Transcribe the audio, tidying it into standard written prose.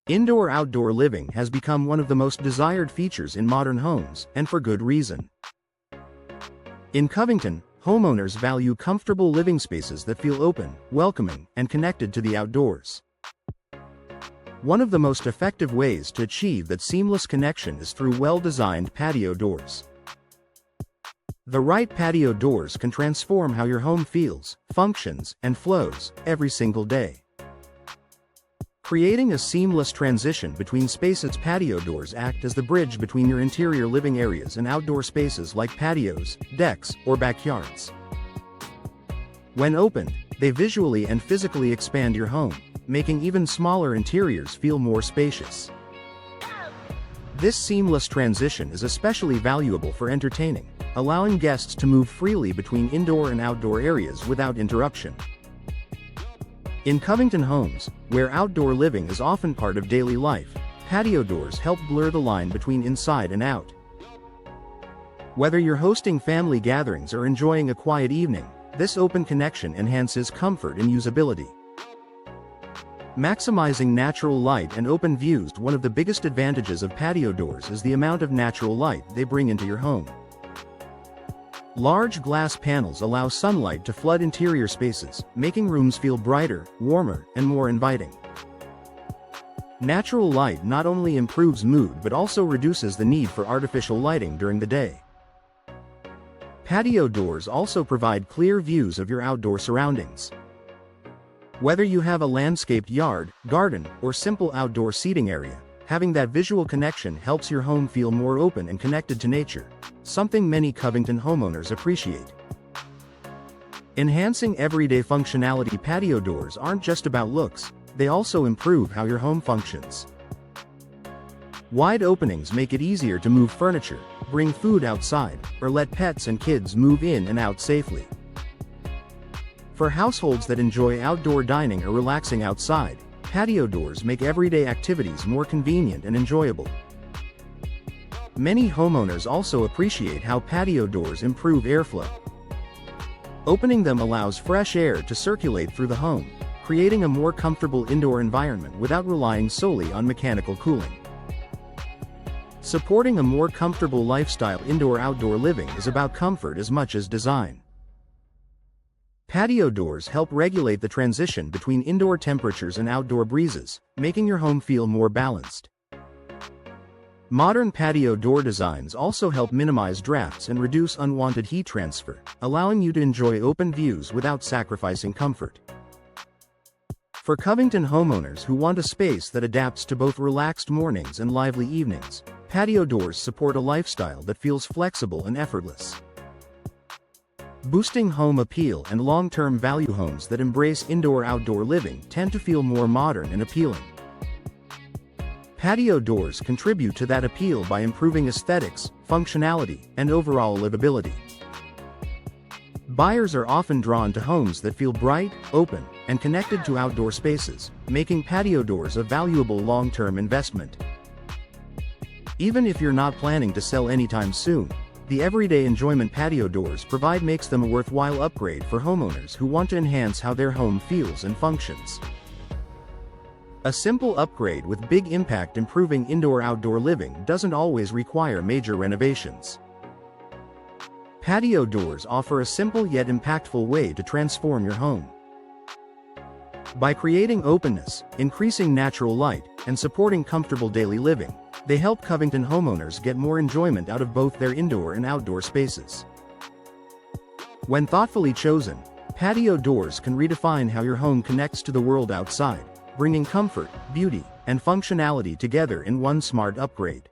Indoor-outdoor living has become one of the most desired features in modern homes, and for good reason. In Covington, homeowners value comfortable living spaces that feel open, welcoming, and connected to the outdoors. One of the most effective ways to achieve that seamless connection is through well-designed patio doors. The right patio doors can transform how your home feels, functions, and flows every single day. Creating a seamless transition between spaces. Patio doors act as the bridge between your interior living areas and outdoor spaces like patios, decks, or backyards. When opened, they visually and physically expand your home, making even smaller interiors feel more spacious. This seamless transition is especially valuable for entertaining, allowing guests to move freely between indoor and outdoor areas without interruption. In Covington homes, where outdoor living is often part of daily life, patio doors help blur the line between inside and out. Whether you're hosting family gatherings or enjoying a quiet evening, this open connection enhances comfort and usability. Maximizing natural light and open views. One of the biggest advantages of patio doors is the amount of natural light they bring into your home. Large glass panels allow sunlight to flood interior spaces, making rooms feel brighter, warmer, and more inviting. Natural light not only improves mood but also reduces the need for artificial lighting during the day. Patio doors also provide clear views of your outdoor surroundings. Whether you have a landscaped yard, garden, or simple outdoor seating area, having that visual connection helps your home feel more open and connected to nature, something many Covington homeowners appreciate. Enhancing everyday functionality. Patio doors aren't just about looks, they also improve how your home functions. Wide openings make it easier to move furniture, bring food outside, or let pets and kids move in and out safely. For households that enjoy outdoor dining or relaxing outside, patio doors make everyday activities more convenient and enjoyable. Many homeowners also appreciate how patio doors improve airflow. Opening them allows fresh air to circulate through the home, creating a more comfortable indoor environment without relying solely on mechanical cooling. Supporting a more comfortable lifestyle. Indoor-outdoor living is about comfort as much as design. Patio doors help regulate the transition between indoor temperatures and outdoor breezes, making your home feel more balanced. Modern patio door designs also help minimize drafts and reduce unwanted heat transfer, allowing you to enjoy open views without sacrificing comfort. For Covington homeowners who want a space that adapts to both relaxed mornings and lively evenings, patio doors support a lifestyle that feels flexible and effortless. Boosting home appeal and long-term value. Homes that embrace indoor-outdoor living tend to feel more modern and appealing. Patio doors contribute to that appeal by improving aesthetics, functionality, and overall livability. Buyers are often drawn to homes that feel bright, open, and connected to outdoor spaces, making patio doors a valuable long-term investment. Even if you're not planning to sell anytime soon, the everyday enjoyment patio doors provide makes them a worthwhile upgrade for homeowners who want to enhance how their home feels and functions. A simple upgrade with big impact. Improving indoor-outdoor living doesn't always require major renovations. Patio doors offer a simple yet impactful way to transform your home. By creating openness, increasing natural light, and supporting comfortable daily living, they help Covington homeowners get more enjoyment out of both their indoor and outdoor spaces. When thoughtfully chosen, patio doors can redefine how your home connects to the world outside, bringing comfort, beauty, and functionality together in one smart upgrade.